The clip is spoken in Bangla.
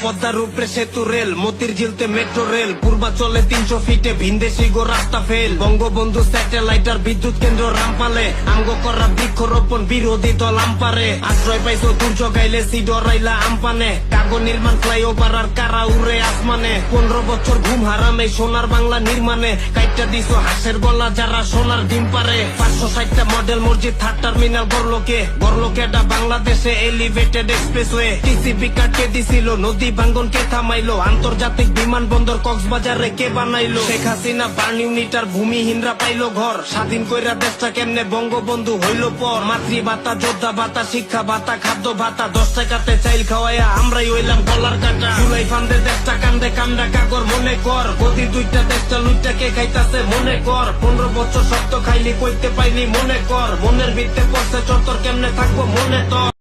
পদ্মার উপরে সেতু রেল, মতির ঝিলতে মেট্রো রেল, পূর্বাচলে 300 ফিটে ভিনদেশি গো রাস্তা ফেল, বঙ্গবন্ধু স্যাটেলাইট আর বিদ্যুৎ কেন্দ্র রামপালে, আঙ্গ করা বৃক্ষরোপণ বিরোধী দল আমপারে, আশ্রয় পাইছো দুর্যোগ আইলে সিডরাইলা আমপানে, কাগজ নির্মাণ ফ্লাইওভার আর কারা উড়ে আসমানে, 15 বছর ঘুম হারামে সোনার বাংলা নির্মাণে, কাইটটা দিছো হাঁসের গলা যারা সোনার ডিম পারে, 560টা মডেল মসজিদ, 3 টার্মিনাল গড়লোকেটা বাংলাদেশে এলিভেটেড এক্সপ্রেসওয়ে, টিসিবি কাটকে দিছিল, নদী ভাঙ্গন কে থামাইলো, আন্তর্জাতিক বিমানবন্দর কক্সবাজারে কে বানাইলো, শেখ হাসিনা বার্ন ইউনিটার ভূমিহীনরা পাইলো ঘর, স্বাধীন কইরা দেশটা কেমনে বঙ্গবন্ধু হইল পর, মাতৃ ভাতা, যোদ্ধা ভাতা, শিক্ষা ভাতা, খাদ্য ভাতা, 10 টাকাতে চাইল খাওয়াইয়া আমরাই হইলাম গলার কাটা, জুলাই ফান্দে দেশটা কান্দে কামড়া কাগর মনে কর, গদি 2টা দেশটা লুইটা কে খাইতাছে মনে কর, 15 বছর সত্য খাইলি কইতে পাইনি মনে কর, মনের ভিত্তে পড়ছে চত্বর কেমনে থাকবো মনে তোর।